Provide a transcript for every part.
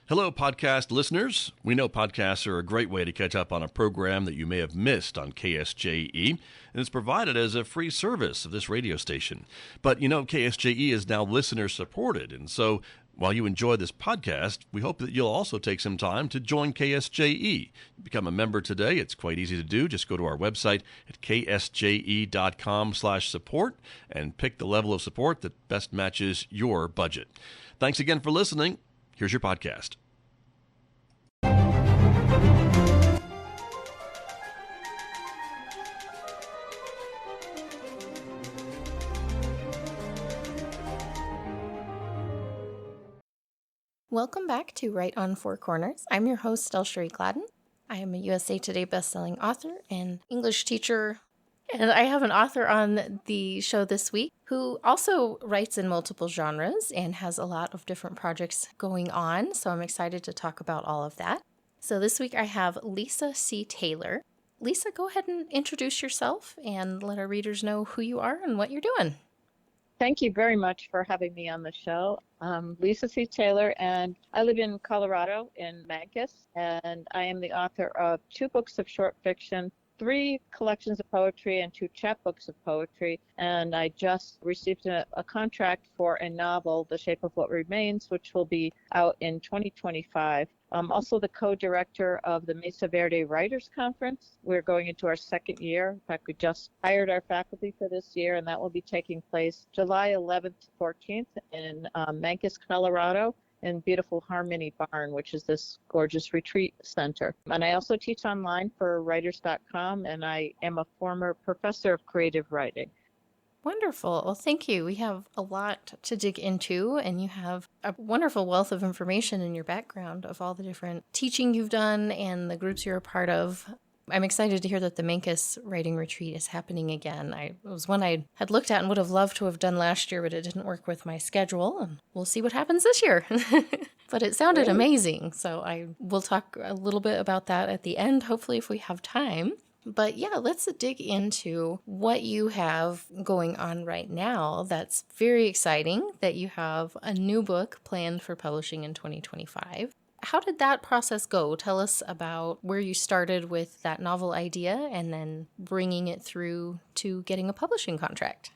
Hello, podcast listeners. We know podcasts are a great way to catch up on a program that you may have missed on KSJE, and it's provided as a free service of this radio station. But you know, KSJE is now listener supported, and so while you enjoy this podcast, we hope that you'll also take some time to join KSJE. Become a member today. It's quite easy to do. Just go to our website at ksje.com/support and pick the level of support that best matches your budget. Thanks again for listening. Here's your podcast. Welcome back to Right on Four Corners. I'm your host, DelSheree Gladden. I am a USA Today bestselling author and English teacher, and I have an author on the show this week who also writes in multiple genres and has a lot of different projects going on, so I'm excited to talk about all of that. So this week I have Lisa C. Taylor. Lisa, go ahead and introduce yourself and let our readers know who you are and what you're doing. Thank you very much for having me on the show. I'm Lisa C. Taylor, and I live in Colorado in Memphis, and I am the author of 2 books of short fiction, 3 collections of poetry, and 2 chapbooks of poetry. And I just received a contract for a novel, The Shape of What Remains, which will be out in 2025. I'm also the co-director of the Mesa Verde Writers Conference. We're going into our 2nd year. In fact, we just hired our faculty for this year, and that will be taking place July 11th to 14th in Memphis, Colorado, in beautiful Harmony Barn, which is this gorgeous retreat center. And I also teach online for writers.com, and I am a former professor of creative writing. Wonderful. Well, thank you. We have a lot to dig into, and you have a wonderful wealth of information in your background of all the different teaching you've done and the groups you're a part of. I'm excited to hear that the Memphis Writing Retreat is happening again. It was one I had looked at and would have loved to have done last year, but it didn't work with my schedule, and we'll see what happens this year. But it sounded amazing, so I will talk a little bit about that at the end, hopefully, if we have time. But yeah, let's dig into what you have going on right now. That's very exciting that you have a new book planned for publishing in 2025. How did that process go? Tell us about where you started with that novel idea and then bringing it through to getting a publishing contract.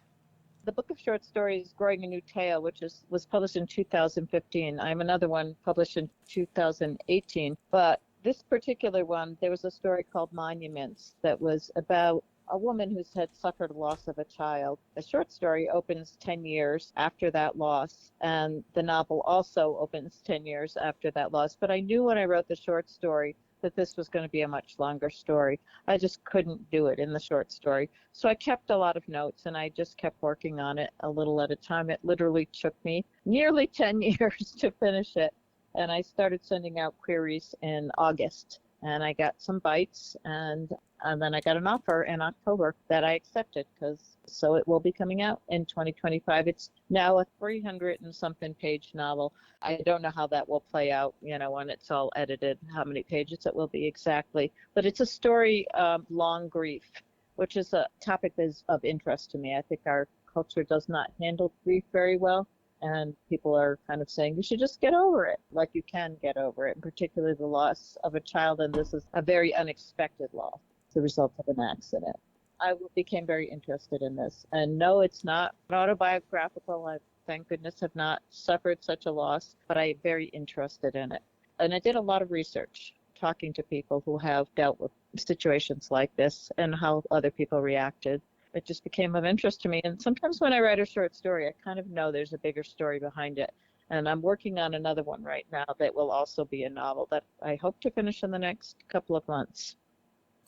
The book of short stories, Growing a New Tale, which was published in 2015. I have another one published in 2018, but this particular one, there was a story called Monuments that was about a woman who's had suffered loss of a child. The short story opens 10 years after that loss, and the novel also opens 10 years after that loss. But I knew when I wrote the short story that this was going to be a much longer story. I just couldn't do it in the short story. So I kept a lot of notes, and I just kept working on it a little at a time. It literally took me nearly 10 years to finish it. And I started sending out queries in August, and I got some bites, and then I got an offer in October that I accepted, so it will be coming out in 2025. It's now a 300 and something page novel. I don't know how that will play out, when it's all edited, how many pages it will be exactly. But it's a story of long grief, which is a topic that is of interest to me. I think our culture does not handle grief very well. And people are kind of saying, you should just get over it, like you can get over it, and particularly the loss of a child. And this is a very unexpected loss, the result of an accident. I became very interested in this. And no, it's not autobiographical. I, thank goodness, have not suffered such a loss, but I'm very interested in it. And I did a lot of research, talking to people who have dealt with situations like this and how other people reacted. It just became of interest to me. And sometimes when I write a short story, I kind of know there's a bigger story behind it. And I'm working on another one right now that will also be a novel that I hope to finish in the next couple of months.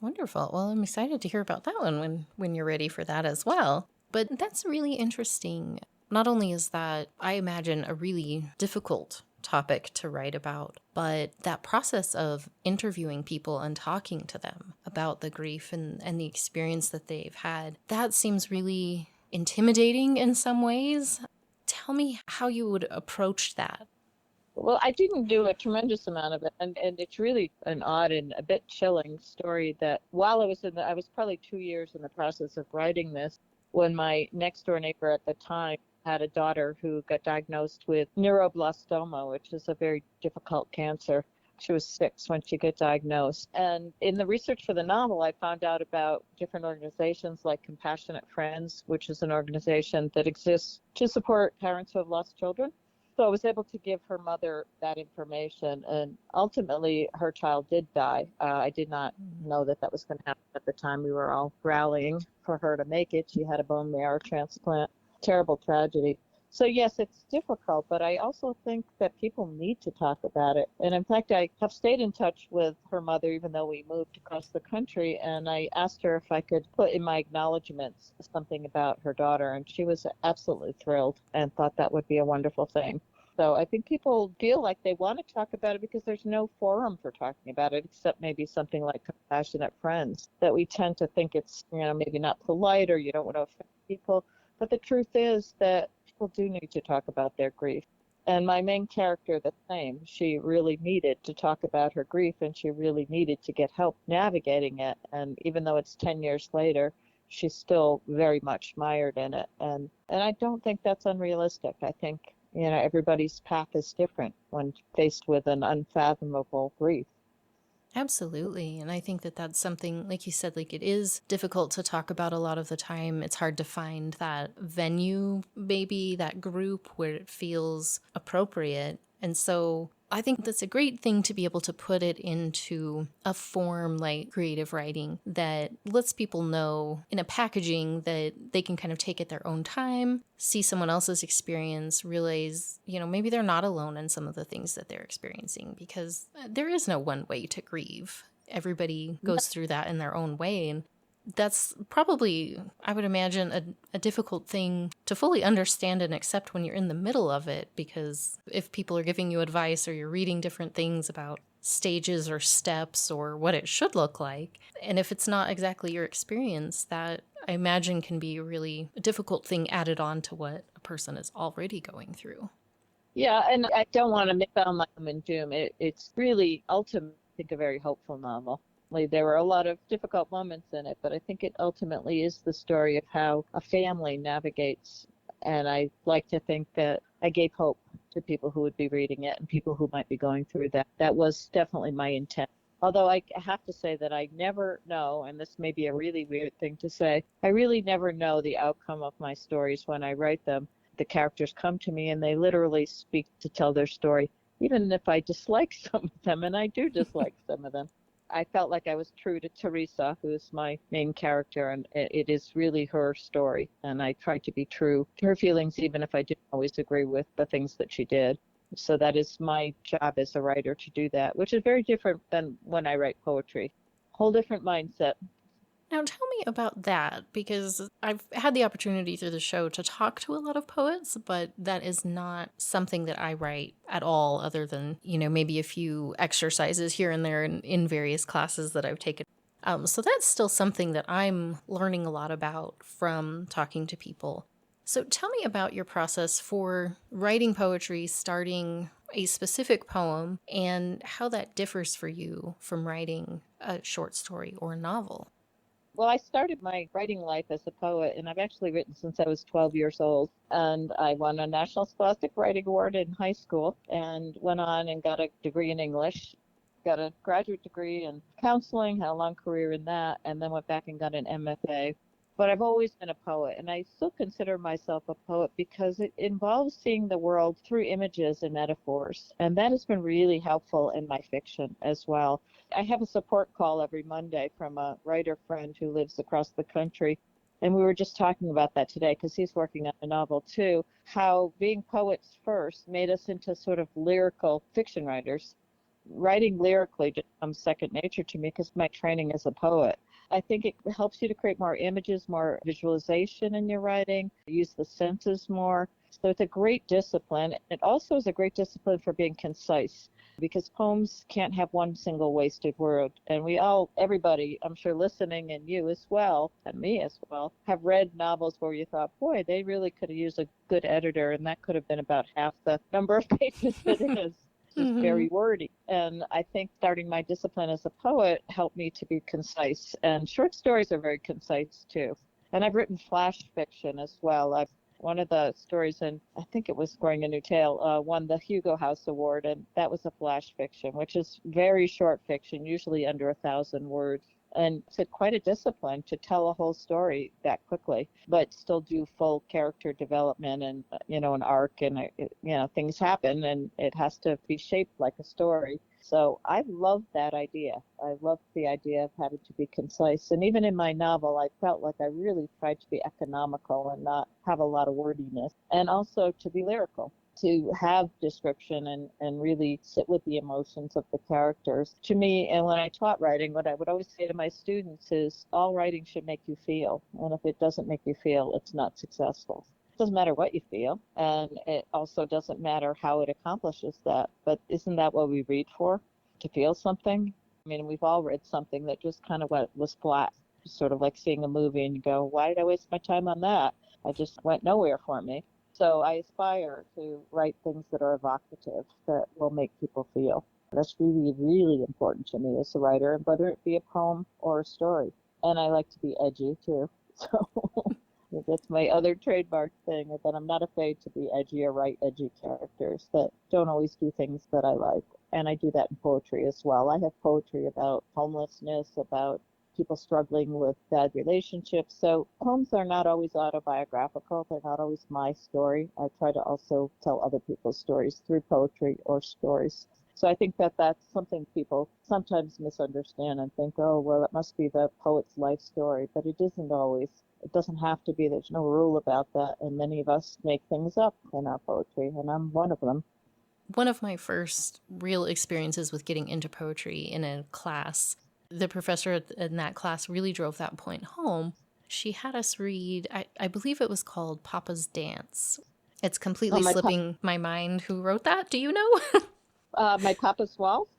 Wonderful. Well, I'm excited to hear about that one when you're ready for that as well. But that's really interesting. Not only is that, I imagine, a really difficult topic to write about, but that process of interviewing people and talking to them about the grief and the experience that they've had, that seems really intimidating in some ways. Tell me how you would approach that. Well, I didn't do a tremendous amount of it, and it's really an odd and a bit chilling story that while I was probably 2 years in the process of writing this, when my next door neighbor at the time had a daughter who got diagnosed with neuroblastoma, which is a very difficult cancer. She was 6 when she got diagnosed. And in the research for the novel, I found out about different organizations like Compassionate Friends, which is an organization that exists to support parents who have lost children. So I was able to give her mother that information, and ultimately her child did die. I did not know that that was going to happen at the time. We were all rallying for her to make it. She had a bone marrow transplant. Terrible tragedy. So yes, it's difficult, but I also think that people need to talk about it. And in fact, I have stayed in touch with her mother, even though we moved across the country, and I asked her if I could put in my acknowledgments something about her daughter, and she was absolutely thrilled and thought that would be a wonderful thing. So I think people feel like they want to talk about it because there's no forum for talking about it, except maybe something like Compassionate Friends, that we tend to think it's, maybe not polite or you don't want to offend people. But the truth is that people do need to talk about their grief. And my main character, the same, she really needed to talk about her grief, and she really needed to get help navigating it. And even though it's 10 years later, she's still very much mired in it. And I don't think that's unrealistic. I think, everybody's path is different when faced with an unfathomable grief. Absolutely. And I think that that's something, like you said, like it is difficult to talk about a lot of the time. It's hard to find that venue, maybe that group where it feels appropriate. And so I think that's a great thing to be able to put it into a form like creative writing that lets people know in a packaging that they can kind of take at their own time, see someone else's experience, realize, maybe they're not alone in some of the things that they're experiencing, because there is no one way to grieve. Everybody goes through that in their own way. And that's probably, I would imagine, a difficult thing to fully understand and accept when you're in the middle of it, because if people are giving you advice or you're reading different things about stages or steps or what it should look like, and if it's not exactly your experience, that I imagine can be a really difficult thing added on to what a person is already going through. Yeah, and I don't want to make sound like doom and doom. It's really ultimately, I think, a very hopeful novel. There were a lot of difficult moments in it, but I think it ultimately is the story of how a family navigates. And I like to think that I gave hope to people who would be reading it and people who might be going through that. That was definitely my intent. Although I have to say that I never know, and this may be a really weird thing to say, I really never know the outcome of my stories when I write them. The characters come to me and they literally speak to tell their story, even if I dislike some of them, and I do dislike some of them. I felt like I was true to Teresa, who is my main character, and it is really her story. And I tried to be true to her feelings, even if I didn't always agree with the things that she did. So that is my job as a writer, to do that, which is very different than when I write poetry. Whole different mindset. Now tell me about that, because I've had the opportunity through the show to talk to a lot of poets, but that is not something that I write at all, other than, maybe a few exercises here and there in various classes that I've taken. So that's still something that I'm learning a lot about from talking to people. So tell me about your process for writing poetry, starting a specific poem, and how that differs for you from writing a short story or a novel. Well, I started my writing life as a poet, and I've actually written since I was 12 years old. And I won a National Scholastic Writing Award in high school and went on and got a degree in English, got a graduate degree in counseling, had a long career in that, and then went back and got an MFA. But I've always been a poet, and I still consider myself a poet because it involves seeing the world through images and metaphors. And that has been really helpful in my fiction as well. I have a support call every Monday from a writer friend who lives across the country. And we were just talking about that today because he's working on a novel too, how being poets first made us into sort of lyrical fiction writers. Writing lyrically just comes second nature to me because my training as a poet. I think it helps you to create more images, more visualization in your writing, use the senses more. So it's a great discipline. It also is a great discipline for being concise, because poems can't have one single wasted word. And everybody, I'm sure listening, and you as well, and me as well, have read novels where you thought, boy, they really could have used a good editor, and that could have been about half the number of pages it is. Just very wordy. And I think starting my discipline as a poet helped me to be concise. And short stories are very concise too. And I've written flash fiction as well. I've One of the stories, and I think it was Growing a New Tale, won the Hugo House Award, and that was a flash fiction, which is very short fiction, usually under 1,000 words. And it's quite a discipline to tell a whole story that quickly, but still do full character development and, an arc, and, things happen, and it has to be shaped like a story. So I love that idea. I love the idea of having to be concise. And even in my novel, I felt like I really tried to be economical and not have a lot of wordiness, and also to be lyrical, to have description and really sit with the emotions of the characters. To me, and when I taught writing, what I would always say to my students is all writing should make you feel. And if it doesn't make you feel, it's not successful. It doesn't matter what you feel, and it also doesn't matter how it accomplishes that. But isn't that what we read for? To feel something? I mean, we've all read something that just kind of was flat, sort of like seeing a movie and you go, why did I waste my time on that? I just went nowhere for me. So I aspire to write things that are evocative, that will make people feel. That's really, really important to me as a writer, whether it be a poem or a story. And I like to be edgy too. So that's my other trademark thing, is that I'm not afraid to be edgy or write edgy characters that don't always do things that I like. And I do that in poetry as well. I have poetry about homelessness, about people struggling with bad relationships. So poems are not always autobiographical. They're not always my story. I try to also tell other people's stories through poetry or stories. So I think that that's something people sometimes misunderstand and think, oh, well, it must be the poet's life story. But it isn't always. It doesn't have to be. There's no rule about that. And many of us make things up in our poetry, and I'm one of them. One of my first real experiences with getting into poetry in a class, the professor in that class really drove that point home. She had us read, I believe it was called Papa's Dance. It's completely slipping my mind who wrote that. Do you know? My Papa's Waltz?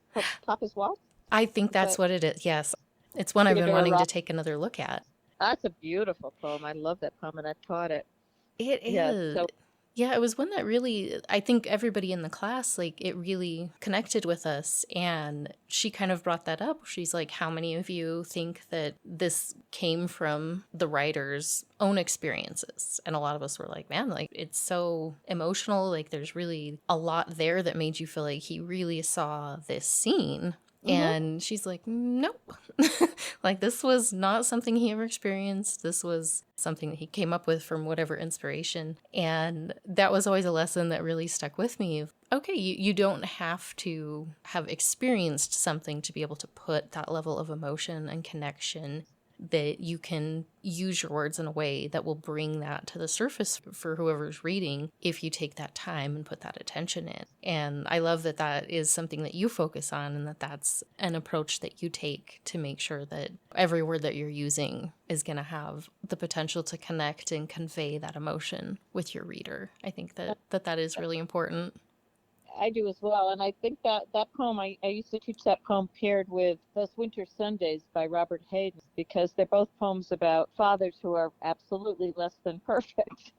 Papa's Waltz? I think that's what it is, yes. It's one I've been wanting to take another look at. That's a beautiful poem. I love that poem, and I've taught it. It is. Yeah, it was one that really, I think everybody in the class, like, it really connected with us. And she kind of brought that up. She's like, how many of you think that this came from the writer's own experiences? And a lot of us were like, man, like, it's so emotional. Like, there's really a lot there that made you feel like he really saw this scene. And she's like, nope. Like, this was not something he ever experienced. This was something that he came up with from whatever inspiration. And that was always a lesson that really stuck with me. Okay, you don't have to have experienced something to be able to put that level of emotion and connection, that you can use your words in a way that will bring that to the surface for whoever's reading if you take that time and put that attention in. And I love that that is something that you focus on, and that that's an approach that you take to make sure that every word that you're using is going to have the potential to connect and convey that emotion with your reader. I think that is really important. I do as well. And I think that poem, I used to teach that poem paired with Those Winter Sundays by Robert Hayden, because they're both poems about fathers who are absolutely less than perfect,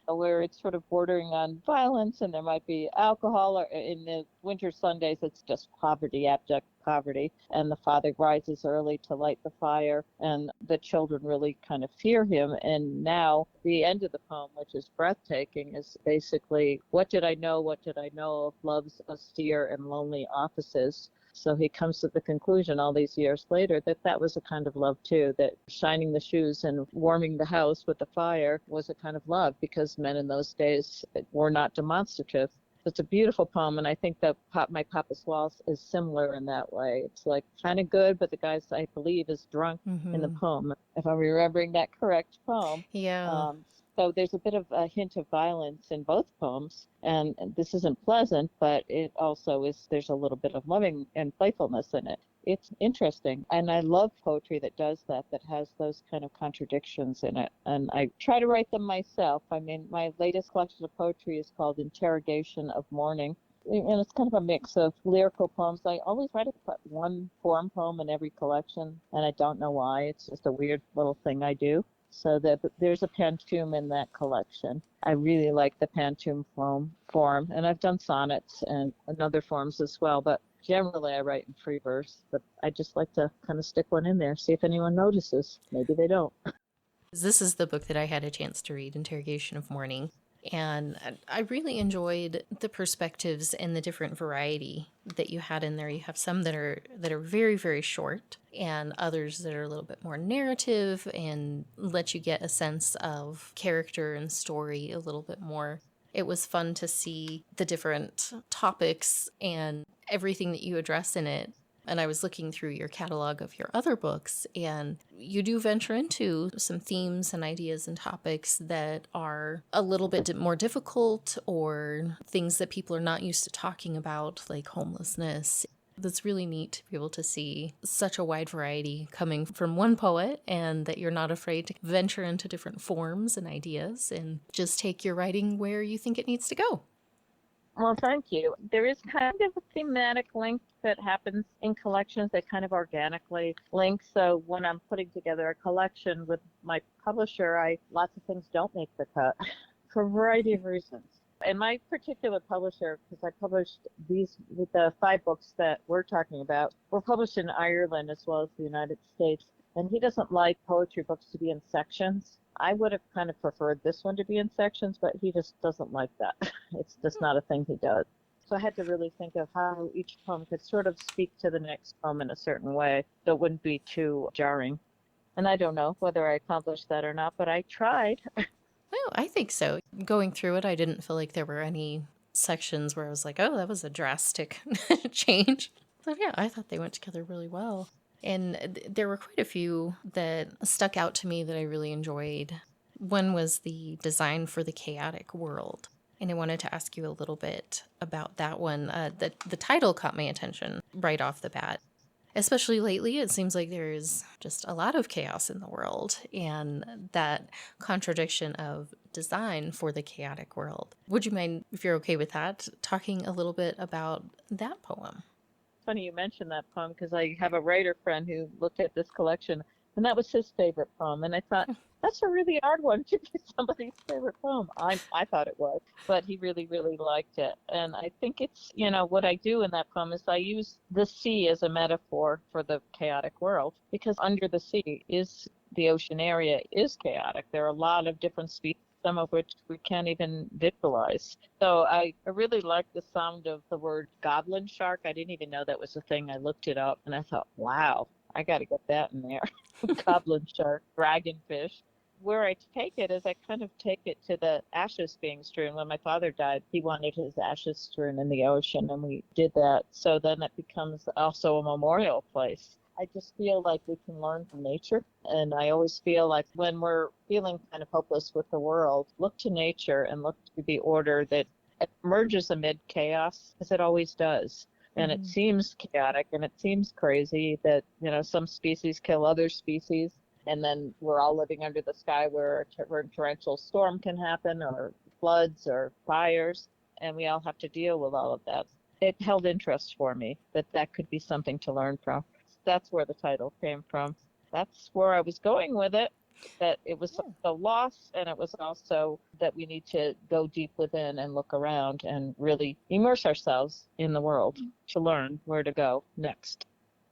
where it's sort of bordering on violence, and there might be alcohol, or in the Winter Sundays, it's just poverty, abject poverty. And the father rises early to light the fire, and the children really kind of fear him. And now the end of the poem, which is breathtaking, is basically, what did I know of love's austere and lonely offices? So he comes to the conclusion all these years later that that was a kind of love too, that shining the shoes and warming the house with the fire was a kind of love, because men in those days were not demonstrative. It's a beautiful poem, and I think that My Papa's Waltz is similar in that way. It's like kind of good, but the guy, I believe, is drunk in the poem, if I'm remembering that correct poem. Yeah. So there's a bit of a hint of violence in both poems, and this isn't pleasant, but it also is, there's a little bit of loving and playfulness in it. It's interesting, and I love poetry that does that has those kind of contradictions in it, and I try to write them myself. I mean, my latest collection of poetry is called Interrogation of Morning, and it's kind of a mix of lyrical poems. I always try to put one form poem in every collection, and I don't know why. It's just a weird little thing I do. So that there's a pantoum in that collection. I really like the pantoum form, and I've done sonnets and other forms as well, but generally I write in free verse. But I just like to kind of stick one in there, see if anyone notices. Maybe they don't. This is the book that I had a chance to read, Interrogation of Morning. And I really enjoyed the perspectives and the different variety that you had in there. You have some that are very, very short, and others that are a little bit more narrative and let you get a sense of character and story a little bit more. It was fun to see the different topics and everything that you address in it. And I was looking through your catalog of your other books, and you do venture into some themes and ideas and topics that are a little bit more difficult, or things that people are not used to talking about, like homelessness. That's really neat to be able to see such a wide variety coming from one poet, and that you're not afraid to venture into different forms and ideas and just take your writing where you think it needs to go. Well, thank you. There is kind of a thematic link that happens in collections that kind of organically link. So when I'm putting together a collection with my publisher, lots of things don't make the cut for a variety of reasons. And my particular publisher, because I published these with the 5 books that we're talking about, were published in Ireland as well as the United States. And he doesn't like poetry books to be in sections. I would have kind of preferred this one to be in sections, but he just doesn't like that. It's just not a thing he does. So I had to really think of how each poem could sort of speak to the next poem in a certain way that wouldn't be too jarring. And I don't know whether I accomplished that or not, but I tried. Well, I think so. Going through it, I didn't feel like there were any sections where I was like, oh, that was a drastic change. But yeah, I thought they went together really well. And there were quite a few that stuck out to me that I really enjoyed. One was the design for the chaotic world. And I wanted to ask you a little bit about that one. The title caught my attention right off the bat. Especially lately, it seems like there's just a lot of chaos in the world, and that contradiction of design for the chaotic world. Would you mind, if you're okay with that, talking a little bit about that poem? Funny you mentioned that poem, because I have a writer friend who looked at this collection, and that was his favorite poem. And I thought, that's a really hard one to be somebody's favorite poem. I thought it was, but he really, really liked it. And I think it's, what I do in that poem is I use the sea as a metaphor for the chaotic world, because under the sea is the ocean area is chaotic. There are a lot of different species, some of which we can't even visualize. So I really like the sound of the word goblin shark. I didn't even know that was a thing. I looked it up and I thought, wow, I got to get that in there. Goblin shark, dragonfish. Where I take it is I kind of take it to the ashes being strewn. When my father died, he wanted his ashes strewn in the ocean, and we did that. So then it becomes also a memorial place. I just feel like we can learn from nature. And I always feel like when we're feeling kind of hopeless with the world, look to nature and look to the order that emerges amid chaos, as it always does. And it seems chaotic and it seems crazy that, some species kill other species. And then we're all living under the sky where a torrential storm can happen, or floods or fires. And we all have to deal with all of that. It held interest for me that could be something to learn from. That's where the title came from. That's where I was going with it, that it was the loss, and it was also that we need to go deep within and look around and really immerse ourselves in the world to learn where to go next.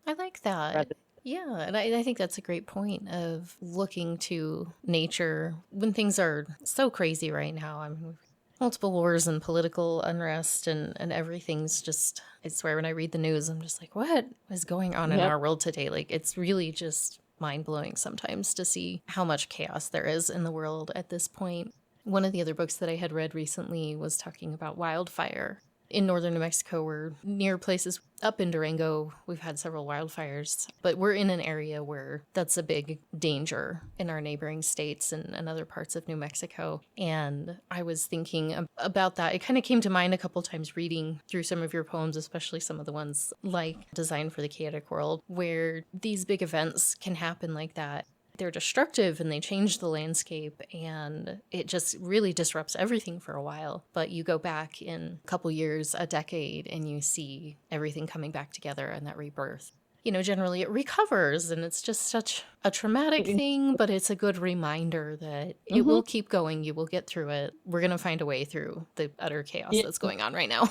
I like that. Yeah, and I think that's a great point of looking to nature when things are so crazy right now. I mean, multiple wars and political unrest and everything's just, I swear when I read the news, I'm just like, what is going on in our world today? Like, it's really just mind-blowing sometimes to see how much chaos there is in the world at this point. One of the other books that I had read recently was talking about wildfire. In northern New Mexico, we're near places up in Durango. We've had several wildfires, but we're in an area where that's a big danger in our neighboring states and other parts of New Mexico. And I was thinking about that. It kind of came to mind a couple times reading through some of your poems, especially some of the ones like Design for the Chaotic World, where these big events can happen like that. They're destructive and they change the landscape, and it just really disrupts everything for a while. But you go back in a couple years, a decade, and you see everything coming back together and that rebirth. Generally it recovers, and it's just such a traumatic thing, but it's a good reminder that it will keep going. You will get through it. We're going to find a way through the utter chaos that's going on right now.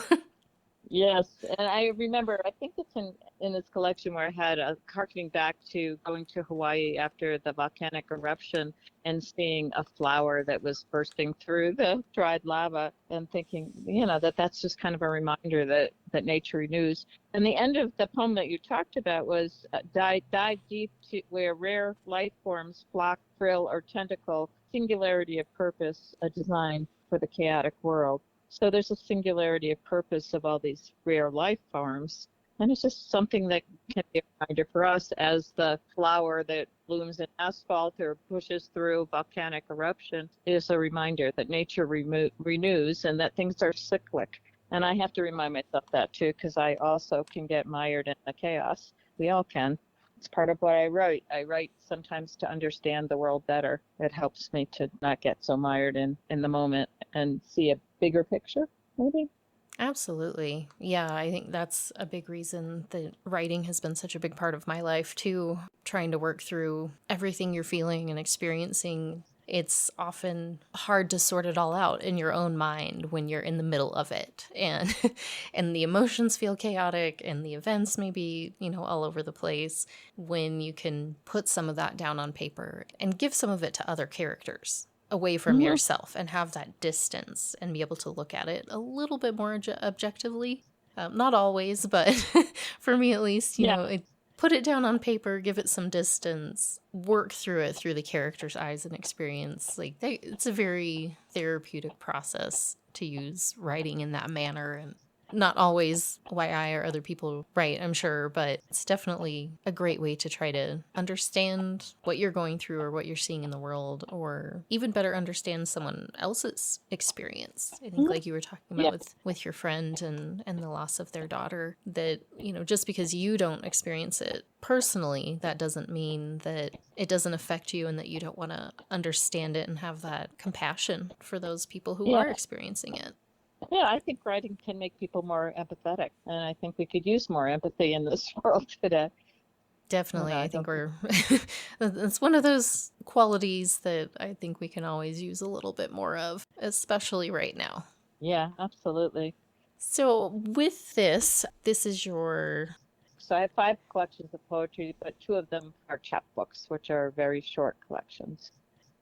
Yes, and I remember, I think it's in this collection where I had harkening back to going to Hawaii after the volcanic eruption and seeing a flower that was bursting through the dried lava and thinking, that's just kind of a reminder that nature renews. And the end of the poem that you talked about was dive deep to where rare life forms flock, frill, or tentacle, singularity of purpose, a design for the chaotic world. So there's a singularity of purpose of all these rare life forms. And it's just something that can be a reminder for us as the flower that blooms in asphalt or pushes through volcanic eruption is a reminder that nature renews and that things are cyclic. And I have to remind myself that too, because I also can get mired in the chaos. We all can. It's part of what I write. I write sometimes to understand the world better. It helps me to not get so mired in the moment and see a bigger picture, maybe. Absolutely. Yeah, I think that's a big reason that writing has been such a big part of my life too, trying to work through everything you're feeling and experiencing. It's often hard to sort it all out in your own mind when you're in the middle of it. And and the emotions feel chaotic and the events may be, all over the place when you can put some of that down on paper and give some of it to other characters away from Hmm. yourself and have that distance and be able to look at it a little bit more objectively. Not always, but for me at least, Yeah. put it down on paper, give it some distance, work through it through the character's eyes and experience. It's a very therapeutic process to use writing in that manner. And not always why I or other people write, I'm sure, but it's definitely a great way to try to understand what you're going through or what you're seeing in the world, or even better understand someone else's experience. I think, Mhm. like you were talking Yeah. about with your friend and the loss of their daughter, that, just because you don't experience it personally, that doesn't mean that it doesn't affect you and that you don't want to understand it and have that compassion for those people who Yeah. are experiencing it. Yeah, I think writing can make people more empathetic. And I think we could use more empathy in this world today. Definitely. I I think don't think. we're, it's one of those qualities that I think we can always use a little bit more of, especially right now. Yeah, absolutely. So, with this is your. So I have 5 collections of poetry, but 2 of them are chapbooks, which are very short collections.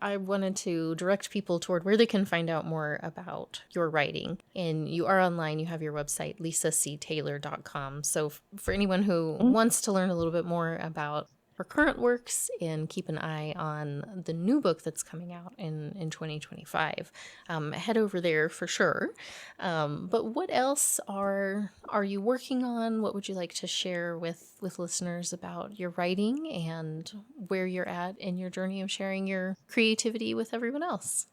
I wanted to direct people toward where they can find out more about your writing. And you are online, you have your website, lisactaylor.com. So, for anyone who Mhm. wants to learn a little bit more about her current works and keep an eye on the new book that's coming out in 2025, head over there for sure. But what else are you working on? What would you like to share with listeners about your writing and where you're at in your journey of sharing your creativity with everyone else?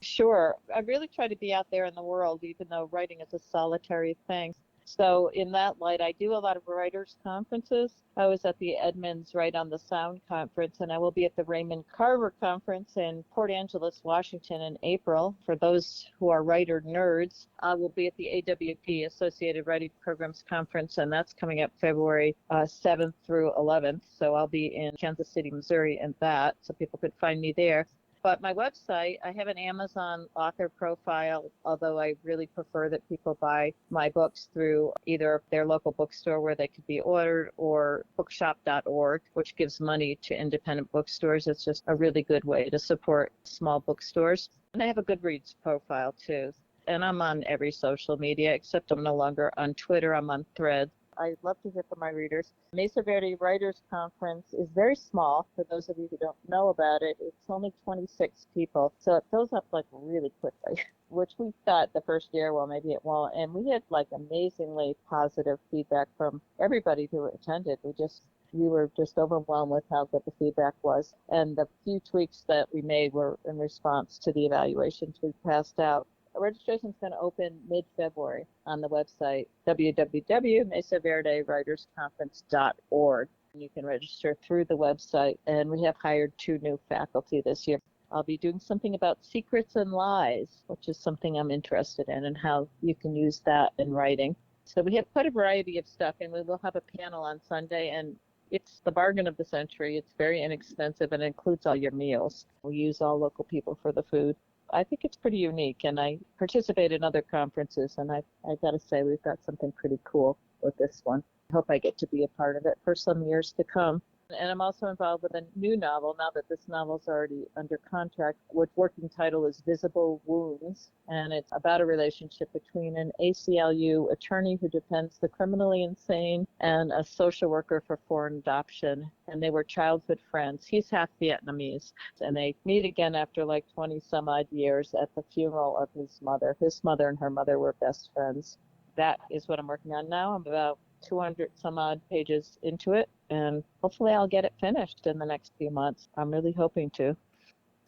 Sure. I really try to be out there in the world, even though writing is a solitary thing. So, in that light, I do a lot of writers' conferences. I was at the Edmonds Write on the Sound conference, and I will be at the Raymond Carver conference in Port Angeles, Washington in April. For those who are writer nerds, I will be at the AWP, Associated Writing Programs Conference, and that's coming up February 7th through 11th. So, I'll be in Kansas City, Missouri, and that, so people could find me there. But my website, I have an Amazon author profile, although I really prefer that people buy my books through either their local bookstore where they could be ordered or bookshop.org, which gives money to independent bookstores. It's just a really good way to support small bookstores. And I have a Goodreads profile too. And I'm on every social media, except I'm no longer on Twitter. I'm on Threads. I love to hear from my readers. Mesa Verde Writers Conference is very small. For those of you who don't know about it, it's only 26 people. So it fills up like really quickly, which we thought the first year, well, maybe it won't. And we had like amazingly positive feedback from everybody who attended. We were just overwhelmed with how good the feedback was. And the few tweaks that we made were in response to the evaluations we passed out. Registration is going to open mid-February on the website www.mesaverdewritersconference.org. You can register through the website, and we have hired 2 new faculty this year. I'll be doing something about secrets and lies, which is something I'm interested in, and how you can use that in writing. So we have quite a variety of stuff, and we will have a panel on Sunday, and it's the bargain of the century. It's very inexpensive and includes all your meals. We use all local people for the food. I think it's pretty unique, and I participate in other conferences, and I got to say we've got something pretty cool with this one. I hope I get to be a part of it for some years to come. And I'm also involved with a new novel now that this novel's already under contract, which working title is Visible Wounds. And it's about a relationship between an ACLU attorney who defends the criminally insane and a social worker for foreign adoption. And they were childhood friends. He's half Vietnamese. And they meet again after like 20 some odd years at the funeral of his mother. His mother and her mother were best friends. That is what I'm working on now. I'm about 200 some odd pages into it, and hopefully I'll get it finished in the next few months. I'm really hoping to.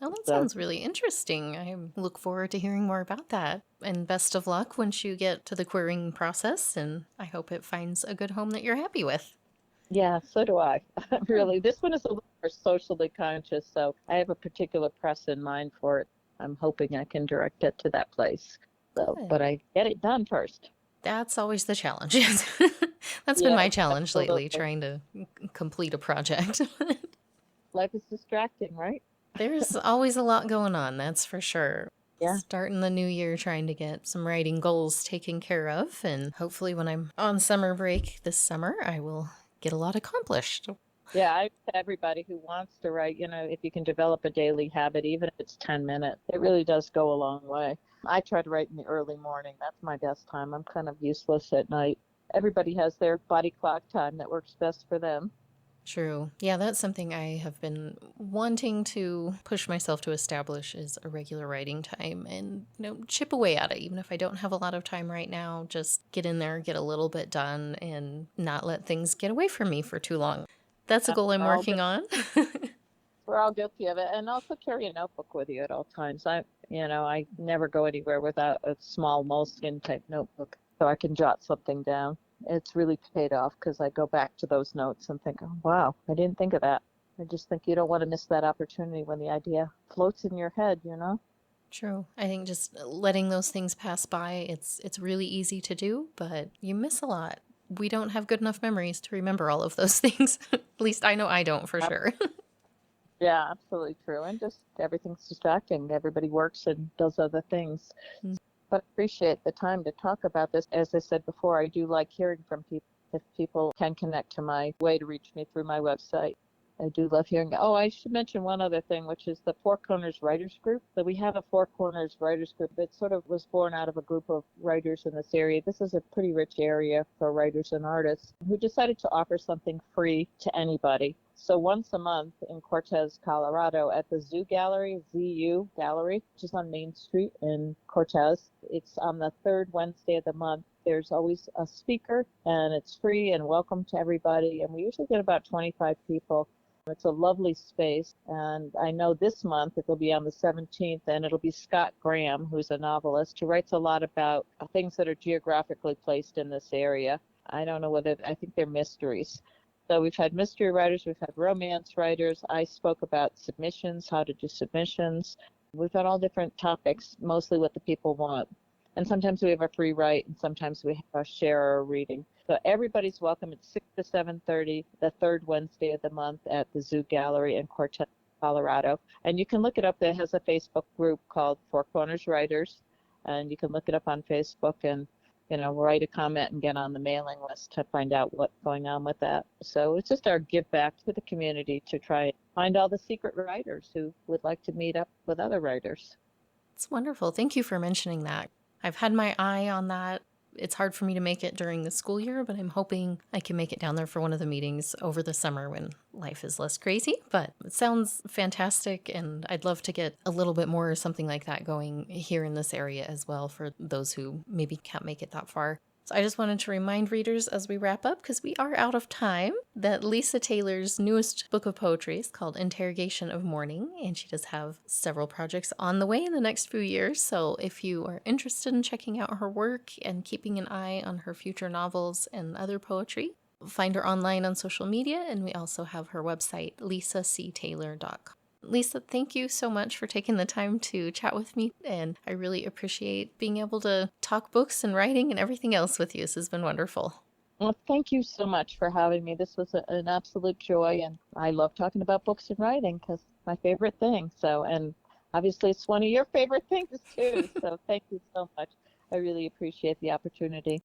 Oh, that sounds really interesting. I look forward to hearing more about that. And best of luck once you get to the querying process, and I hope it finds a good home that you're happy with. Yeah, so do I. Really, this one is a little more socially conscious, so I have a particular press in mind for it. I'm hoping I can direct it to that place. So, but I get it done first. That's always the challenge. That's been my challenge lately, trying to complete a project. Life is distracting, right? There's always a lot going on, that's for sure. Yeah. Starting the new year, trying to get some writing goals taken care of, and hopefully when I'm on summer break this summer, I will get a lot accomplished. Yeah, everybody who wants to write, if you can develop a daily habit, even if it's 10 minutes, it really does go a long way. I try to write in the early morning. That's my best time. I'm kind of useless at night. Everybody has their body clock time that works best for them. True. Yeah, that's something I have been wanting to push myself to establish is a regular writing time and, chip away at it. Even if I don't have a lot of time right now, just get in there, get a little bit done, and not let things get away from me for too long. That's a goal I'm working on. We're all guilty of it. And also carry a notebook with you at all times. I never go anywhere without a small moleskin type notebook so I can jot something down. It's really paid off because I go back to those notes and think, oh, wow, I didn't think of that. I just think you don't want to miss that opportunity when the idea floats in your head, True. I think just letting those things pass by, it's really easy to do, but you miss a lot. We don't have good enough memories to remember all of those things. At least I know I don't for sure. Yeah, absolutely true. And just everything's distracting. Everybody works and does other things. Mm-hmm. But I appreciate the time to talk about this. As I said before, I do like hearing from people. If people can connect to my way to reach me through my website, I do love hearing. Oh, I should mention one other thing, which is the Four Corners Writers Group. So we have a Four Corners Writers Group that sort of was born out of a group of writers in this area. This is a pretty rich area for writers and artists who decided to offer something free to anybody. So once a month in Cortez, Colorado, at the Zoo Gallery, ZU Gallery, which is on Main Street in Cortez, it's on the third Wednesday of the month. There's always a speaker, and it's free and welcome to everybody. And we usually get about 25 people. It's a lovely space, and I know this month it'll be on the 17th, and it'll be Scott Graham, who's a novelist, who writes a lot about things that are geographically placed in this area. I don't know I think they're mysteries. So we've had mystery writers, we've had romance writers. I spoke about submissions, how to do submissions. We've got all different topics, mostly what the people want. And sometimes we have a free write, and sometimes we have a share or a reading. So everybody's welcome at 6 to 7:30, the third Wednesday of the month at the Zoo Gallery in Cortez, Colorado. And you can look it up. It has a Facebook group called Four Corners Writers, and you can look it up on Facebook and write a comment and get on the mailing list to find out what's going on with that. So it's just our give back to the community to try and find all the secret writers who would like to meet up with other writers. It's wonderful. Thank you for mentioning that. I've had my eye on that. It's hard for me to make it during the school year, but I'm hoping I can make it down there for one of the meetings over the summer when life is less crazy. But it sounds fantastic, and I'd love to get a little bit more or something like that going here in this area as well for those who maybe can't make it that far. So I just wanted to remind readers as we wrap up, because we are out of time, that Lisa Taylor's newest book of poetry is called Interrogation of Morning, and she does have several projects on the way in the next few years. So if you are interested in checking out her work and keeping an eye on her future novels and other poetry, find her online on social media, and we also have her website, lisactaylor.com. Lisa, thank you so much for taking the time to chat with me, and I really appreciate being able to talk books and writing and everything else with you. This has been wonderful. Well, thank you so much for having me. This was an absolute joy, and I love talking about books and writing because it's my favorite thing. So, and obviously it's one of your favorite things too. So thank you so much. I really appreciate the opportunity.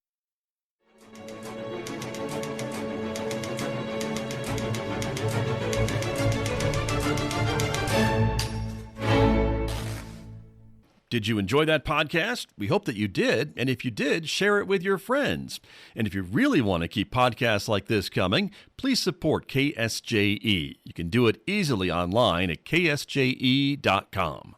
Did you enjoy that podcast? We hope that you did. And if you did, share it with your friends. And if you really want to keep podcasts like this coming, please support KSJE. You can do it easily online at ksje.com.